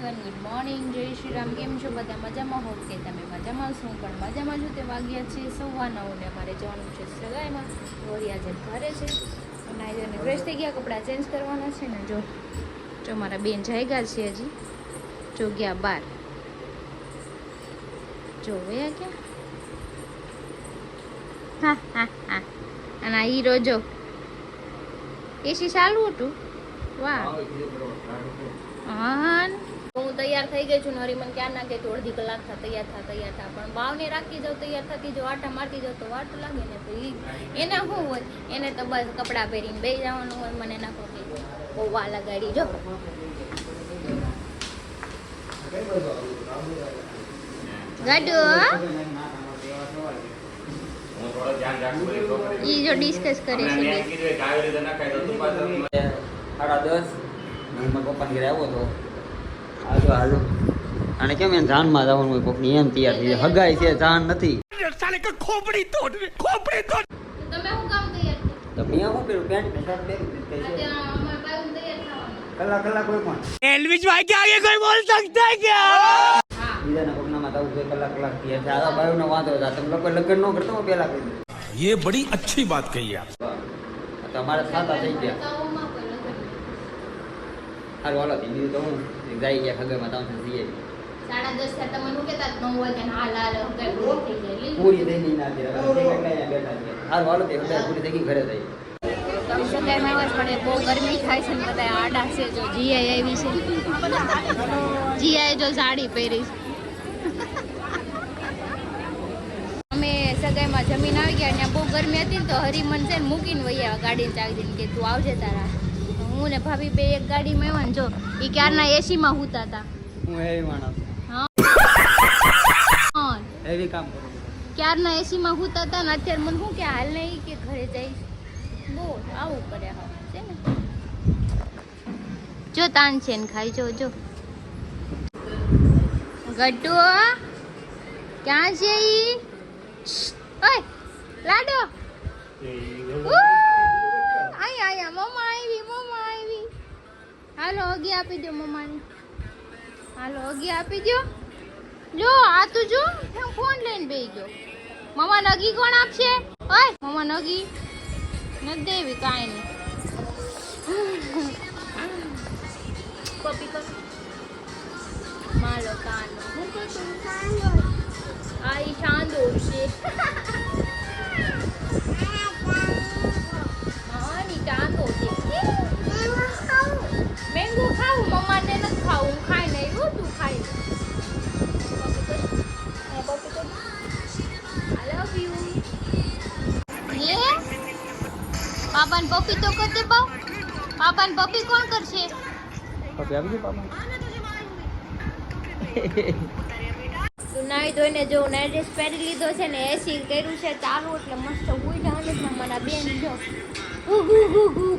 Everyone good morning, જય શ્રી રામ. કેમ છો બધા? મજામાં હોવ કે તમે મજામાં છું? પણ મજામાં છું. તે વાગ્યા છે 9:15 ને અમારે જવાનું છે સગાઈમાં. વળી આજે ઘરે છે અને આજે ફ્રેશ થઈ ગયા, કપડાં ચેન્જ કરવાના છે ને. જો મારા બેન જાગ્યા છે હજી, જો ગયા 12, જો વયા ક્યાં. હા હા હા. અને આ હીરો જો એસી ચાલુ હતું. વાહ. હા, હું તૈયાર થઈ ગઈ છું. નરી મને ક્યાં ના કે અડધી કલાક તૈયાર થા પણ બાવને રાખી જાઉં તૈયાર થતી, જો આટા મારતી જાઉં તો વાર તો લાગે ને. તો એને શું હોય, એને તો બસ કપડાં પહેરીને બેસી જવાનું હોય. મને ના કહો બહુ વા લગાડી. જો ગાડો ઈ જો ડિસ્કસ કરે છે. 10:30 પપ્પા ઘરે આવ્યો હતો. હાલો અને કેમ એને જાનમાં જવાનું હોય કોકની, એમ તૈયાર થઈ હગાઈ છે, જાન નથી. તમે શું કામ તૈયાર તો મેં શું કર્યું, પેન્ટ ને શર્ટ પહેરી કલાક કોઈ પણ एलविश भाई के आगे कोई बोल सकता है क्या? બીજાના પગનામાં જવું જોઈએ કલાક થી. આ ભાઈનો વાંધો હતા, તમે લોકો લગ્ન ન કરતા હોય પહેલા કરી. ये बड़ी अच्छी बात कही आप. તમારે સાતા થઈ ગયા. હાલો હાલો થઈ ગયું તો હું જાય ગયા ખગરમાં તાવ જઈએ. 10:30 તમે શું કહેતા 9 વાગે હાલ કઈ બ્લોક થઈ જાય પૂરી થઈ ગઈ ના બેઠા છે. હાલો હાલો તે બધા પૂરી થઈ ગઈ, ઘરે જઈએ. સગાઈમાં આવવા જ પડે. બહુ ગરમી થાય છે ને બધા આડા છે. જો જીઆઈ આવી છે, જીઆઈ જો સાડી પહેરી છે. અમે સગાઈમાં જમીન આવી ગયા, ત્યાં બહુ ગરમી હતી ને તો હરિમન છે ને મૂકીને વૈયા ગાડીને ચાવી દઈને કે તું આવજે તારા. હું ને ભાભી બે એક ગાડીમાં આવ્યા ને જો એ ક્યારના એસીમાં હુતા હતા. હું હેવી માણસ, હા હેવી કામ કરું. ક્યારના એસીમાં હુતા હતા ને અત્યારે મને શું કે હાલ નહીં કે ઘરે જઈશ. બહુ આવું કરે હા છે ને. જો તાન છે ને ખાઈ જો જો ગટ્ટુ ક્યાં છે ઈ? ઓય લાડો આયા મમ્મા આવી. હાલો અગી આપી દો મમ્માને. હાલો અગી આપી દો. જો આ તું જો ફોન લઈને બેસી ગયો. મમ્માને અગી કોણ આપશે? ઓય મમ્માને અગી નથી દેવી, કાંઈ નહીં. પપ્પી કર માલો કાનો આ ઈ શાંદો છે. હા ની ચાંદો છે. મેંગો ખાવું મમ્માને નથી ખાવું, હું ખાઈ નહીં. તું ખાઈ પપ્પી કર. આઈ લવ યુ. લે પાપાને પપ્પી તો કર દે બાવ. પાપાને પપ્પી કોણ કરશે? પપ્પી આવી ગઈ પાપા. તું નાઈ ધોઈને જો નાઈટ ડ્રેસ પહેરી લીધો છે ને, એસી કર્યું છે ચાલુ એટલે મસ્ત હુઈ જવાનું છે. મારા બેન જો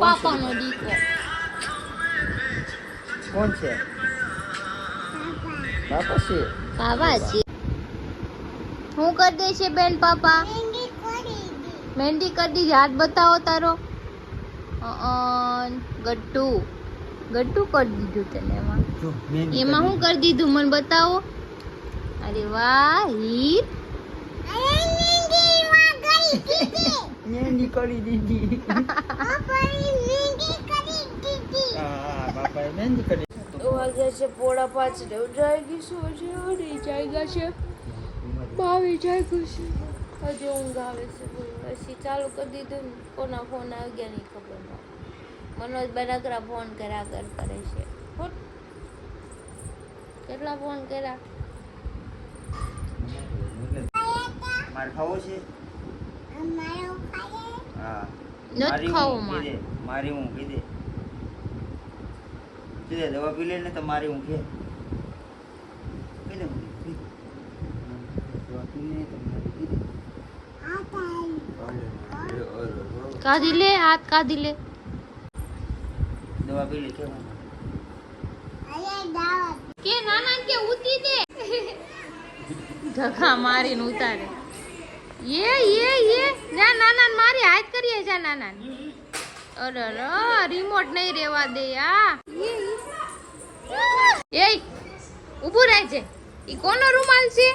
પાપાનો દીકરો. કોણ છે? પાપા છે. પાપા છે. હું કરી દે છે બેન પાપા? મહેંદી કરી દીધી. હાથ બતાવો તારો. ગટ્ટુ કરી દીધું તને એમાં. એમાં શું કરી દીધું મને બતાવો. અરે વાહ હીર. મહેંદી કરી દીધી. બાપાએ મહેંદી કરી. વાગ્યા છે 4:30. જાગી શું છે? જાગ્યા છે 22 જાગ્યું છે. હજી ઊંઘ આવે છે. પછી ચાલુ કરી દીધું. કોના ફોન આવી ગયા નહીં ખબર ના. મનોજ બનકરા ફોન કર્યા કરે છે. કેટલા ફોન કર્યા? મારે ખાવો છે? હા નથી ખાવું મારે. મારી હું કીધે દવા પી લે ને તો મારી હું કે કાઢી લે, હાથ કાઢી લે. દવા પી લે. કે નાના કે ઉતી દે. ધક્કા મારીને ઉતારે. યે ના નાના મારી હાથ કરીએ છે નાના. અરે રિમોટ નહીં રેવા દે. આ એ ઊભું રહેજે. ઈ કોનો રૂમાલ છે?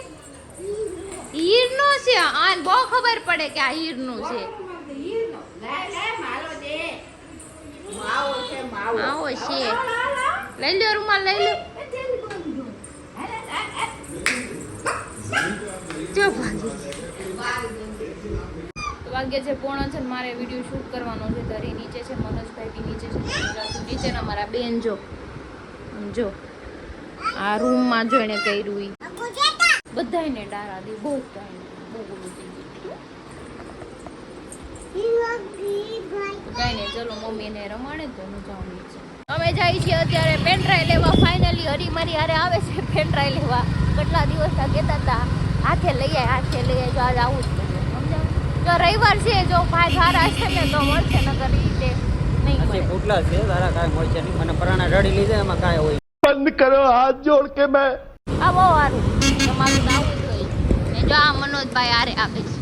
હીરનો છે. આને બહુ ખબર પડે કે આ હીરનું છે. આવો છે. લઈ લ્યો રૂમાલ, લઈ લ્યો. જો વાગ્ય છે 9:30 મારે વિડીયો શૂટ કરવાનો છે. ધરી નીચે છે, મનોજભાઈ બી નીચે છે, નીચેના મારા બેન જો આ રૂમમાં જો એને કર્યું ઈ બધાયને ડારા દે. બહુ બોલું કઈ નહીં. ચલો મમ્મી એને રમાડે તો હું જાઉં નીચે. અમે જાય છીએ અત્યારે પેનડ્રાઈવ લેવા. ફાઇનલી હરી મારી હારે આવે છે પેનડ્રાઈવ લેવા. કેટલા દિવસ કહેતા હતા હાથે લઈ આય. જો આજ આવું જ પડે. સમજાવ? જો રવિવાર છે, જો ભાઈ સારા છે ને તો મળશે, નકર રીતે નહીં મળે. ફૂટલા છે તારા કાંઈ મળશે નહીં. મને પરાણા રડી લીધે એમાં કાંઈ હોય. बंद करो हाथ जोड़ के मैं આ બહુ સારું. તમારું તો આવું જ હોય. ને જો આ મનોજભાઈ હારે આવે છે.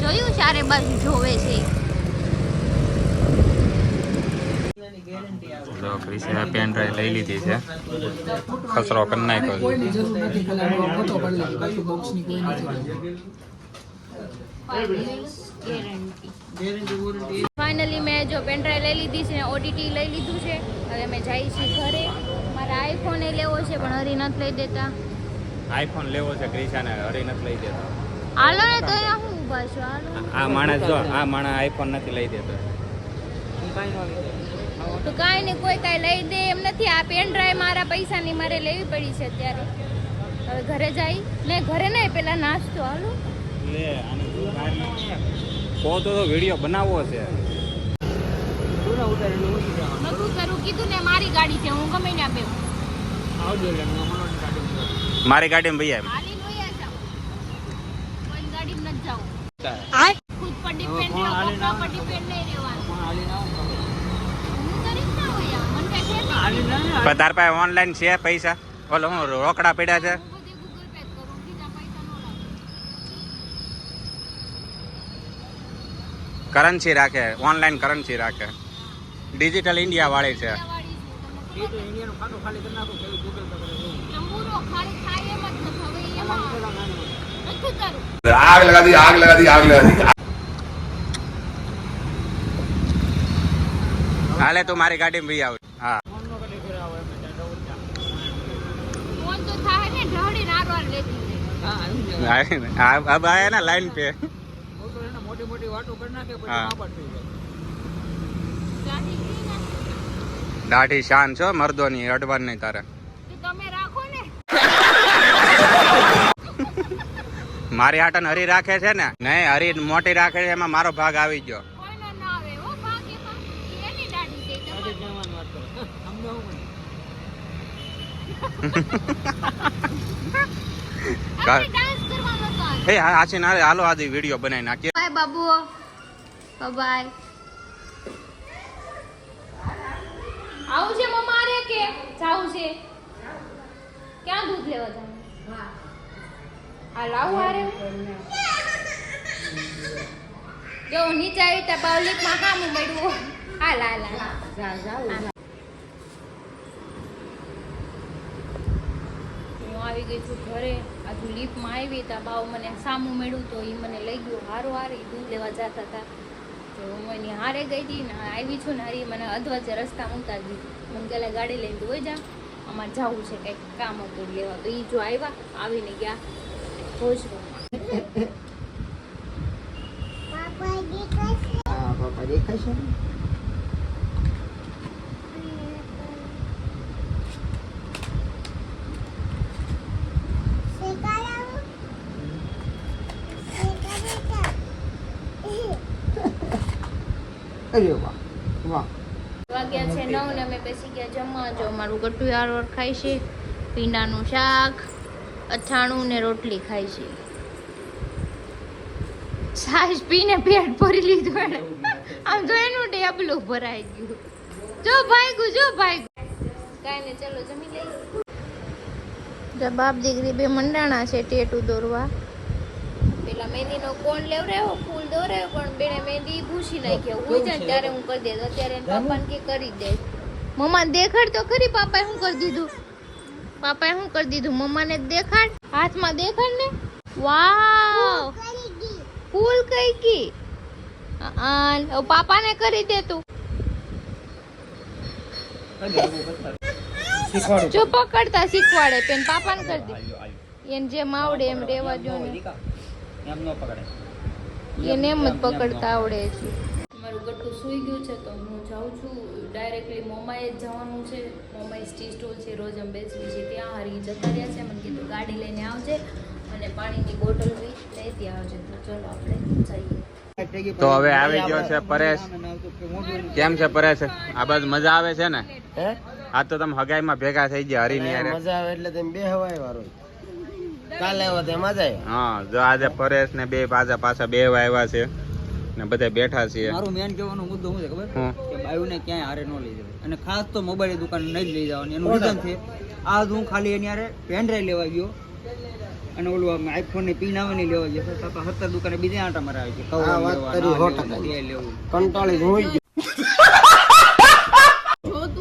જોયું ચારે બાજુ જોવે છે. જો ક્રિસે પેન ડ્રાઈવ લઈ લીધી છે. કચરો કરી નાખ્યો છે. ફાઇનલી મેં જો પેનડ્રાઈવ લઈ લીધી છે, ઓડીટી લઈ લીધું છે. હવે અમે જઈએ છીએ ઘરે. મારે આઈફોન એ લેવો છે પણ હરી નથી લઈ દેતા. આઈફોન લેવો છે ક્રિશાને, હરી નથી લઈ દેતો. હાલો ને તો અહીંયા હું ઊભા છું. હાલો આ માણસ જો, આ માણસ આઈફોન નથી લઈ દેતો. તો કાંઈ નહીં, કોઈ કાંઈ લઈ દે એમ નથી. આ પેનડ્રાઈવ મારા પૈસાની મારે લેવી પડી છે અત્યારે. હવે ઘરે જાય ને, ઘરે નહીં પેલા નાસ્તો. હાલો લે આને તો વિડીયો બનાવવો છે. નતું કરું કીધું ને, મારી ગાડી છે, હું ગમે ને આપે. મારી ગાડીમાં ભૈયા હાલી લોયા જાવ, કોઈ ગાડીમાં નથી જાવ. ખુદ પર ડિપેન્ડ રહો, કોકના પર ડિપેન્ડ નહીં રહેવાનું. હું કરીશ ના હોય યાર, મને કઈ છે નહીં. પણ તાર પાસે ઓનલાઈન છે પૈસા? ઓલો હું રોકડા પડ્યા છે. હું બધે ગૂગલ પે કરું, બીજા પૈસા નો લાગે. કરન્સી રાખે, ઓનલાઈન કરન્સી રાખે. ડિજિટલ ઇન્ડિયા વાળી છે. ચંબુરો ખાલી ખાય એમ જ નથી. હવે એમાં નથી કરું. आग लगा दी आग लगा दी आग लगा दी હાલે તું મારી ગાડીમાં ભઈ આવ. હા ફોન તો થાય ને, ઢળી નારવાર લેતી છે. अब आया ना लाइन पे. हाँ ગાડી લઈ ને દાઢી શાન છો મર્દોની, અડવાન નહીં તારે. તો તમે રાખો ને. મારી હાટન હરી રાખે છે ને? નહીં, હરી મોટી રાખે છે, એમાં મારો ભાગ આવી ગયો. કોઈનો ના આવે હો ભાગ એમાં. એની દાઢી છે તમારી. આપણે ડાન્સ કરવાનો તો આજ. એ આછી ના હાલો આજી વિડીયો બનાવી નાખીએ. બાય બાબુ, બાય. આવું છે મમ્મા રે કે જાવું છે? ક્યાં દૂધ લેવા જવાનું? આ લાવું આરે. જો હું નીચે આવી તો બાવલીમાં કામ મળ્યું. હાલ હાલ હાલ. હું આવી ગઈ છું ઘરે. આજુ લીફમાં આવી તો બાવ મને સામું મળ્યું તો એ મને લઈ ગયો. હારો હારી દૂધ લેવા જતા હતા તો હું એની હારે ગઈ હતી ને આવી છું ને હારી મને અધવચ્ચે રસ્તા મૂકતા જ દીધું. મને પહેલાં ગાડી લઈને તો હોય જા, અમારે જવું છે કંઈક કામ હતું લેવા. તો એ જો આવ્યા, આવીને ગયા ભોજનમાં. પાપા દેખાય છે ને? અરે વાહ વાહ. વાગ્યા છે 9 ને અમે બેસી ગયા જમવા. જો અમારું ગટુયાર ખાય છે, પીંડાનું શાક, અથાણું ને રોટલી ખાય છે. છાશ પીને પેટ ભરી લીધું એને. આમ જો એનું ટેબલું ભરાઈ ગયું. જો ભાગ્યું, જો ભાગ્યું. કાંઈ નહીં, ચલો જમી લઈએ. બાપ દીકરી બે મંડાણા છે ટેટુ દોરવા. પેલા મહેંદીનો કોણ લેવડાવ્યો, ફૂલ દોરાયો, પણ બેને મહેંદી ભૂસી નાખ્યો. હું જાય ત્યારે હું કરી દે. અત્યારે એના પપ્પાને કે કરી દે. મમ્મા દેખાડ તો ખરી પાપાએ શું કરી દીધું. પાપાએ શું કરી દીધું મમ્માને દેખાડ. હાથમાં દેખાડ ને. વાવ ફૂલ કઈ કી. પાપાને કરી દે તું. જો પકડતા શીખવાડે પેન પાપાને કરી દે. એને જેમ આવડે એમ રેવા જો ને. એને એમ જ પકડતા આવડે છે. મારું ગટ્ટું સૂઈ ગયું છે તો હું જાઉં છું ડાયરેક્ટલી મોમાએ જ જવાનું છે. મોમાએ સ્ટી સ્ટોલ છે રોજ અમે બેસવી છે ત્યાં. હરી જતા રહ્યા છે. મને કીધું ગાડી લઈને આવજે અને પાણીની બોટલ બી લેતી આવજે. તો ચલો આપણે જઈએ. તો હવે આવી ગયો છે પરેશ. કેમ છે પરેશ? આ બસ મજા આવે છે ને? આ તો તમે હગાઈમાં ભેગા થઈ ગયા હરી ની હારે. મજા આવે એટલે તમે બે હવાય વાળો કાલે આવ્યો તે મજા આવે. હા જો આજે પરેશ ને બે પાછા બે આવ્યા છે ને બધા બેઠા છીએ. મારું મેન કહેવાનો મુદ્દો શું છે ખબર કે બાયુને ક્યાંય હારે ન લઈ જવાય અને ખાસ તો મોબાઈલ દુકાન નહીં જ લઈ જવાની. એનું રીઝન છે આજ હું ખાલી એની હારે પેનડ્રાઈવ લેવા ગયો અને ઓલું આઈફોન ની પિન આવે નહીં લેવા ગયો તો 17 દુકાને બીજે આંટા મરાવે છે. આ વાત કરી 100% કંટાળી જ હોય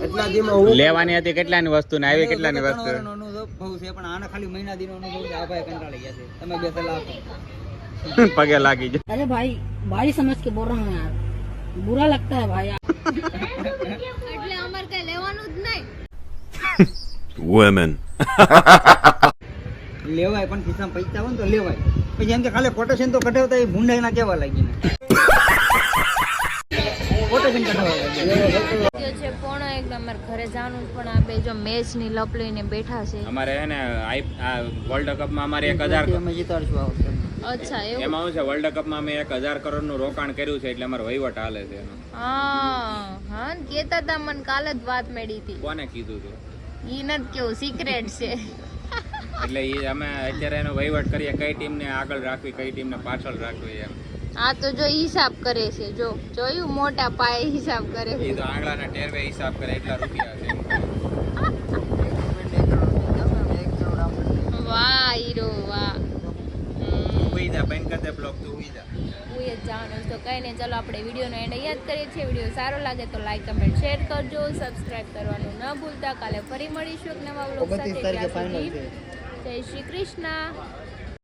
એટલા દીમાં હું લેવાની હતી કેટલાની વસ્તુ ને આવી કેટલાની વસ્તુ. અનુભવ છે પણ આને ખાલી મહિના દીનો અનુભવ છે. આ ભાઈ કંટાળી ગયા છે. તમે બે સલાહ આપો. પગે લાગી જાય. अरे भाई भाई समझ के बोल रहा हूँ यार बुरा लगता है भाई એટલે અમાર કઈ લેવાનું જ નહીં. women લેવાય પણ ખિસ્સામાં પૈસા હોય ને તો લેવાય. પછી એમ કે ખાલી કોટેશન તો કઢાવતા એ ભૂંડાઈ ના કેવા લાગી ને કોટેશન કઢાવવા લાગી. છે પોણો એકદમ અમારે ઘરે જવાનું પણ આ બે જો મેચ ની લપ લઈને બેઠા છે. અમારે હે ને આ વર્લ્ડ કપ માં અમારે 1000 અમે જીતાડશું આ વખતે. અચ્છા એવું. એમાં શું છે વર્લ્ડ કપ માં અમે 1000 કરોડ નું રોકાણ કર્યું છે એટલે અમારો વહીવટ હાલે છે એનો. હા કેતા તા મને કાલ જ વાત મળી હતી. કોને કીધું તું? ઈ નથી કેવું સિક્રેટ છે. એટલે એ અમે અત્યારે એનો વહીવટ કરીએ કઈ ટીમ ને આગળ રાખવી કઈ ટીમ ને પાછળ રાખવી એમ. આ તો જો હિસાબ કરે છે. જો જોયું મોટા પાયે હિસાબ કરે છે. એ તો આંગળાના ટેરવે હિસાબ કરે એટલા રૂપિયા છે. વાહ હીરો વાહ. ઉઈ જા બેન કર દે બ્લોક તું ઉઈ જા. હું એ જાણું તો કઈ નહીં. ચાલો આપણે વિડીયોનો એન્ડ યાદ કરીએ છીએ. વિડીયો સારો લાગે તો લાઈક કમેન્ટ શેર કરજો. સબસ્ક્રાઇબ કરવાનું ન ભૂલતા. કાલે ફરી મળીશું એક નવા વ્લોગ સાથે. ત્યાં સુધી જય શ્રી કૃષ્ણ.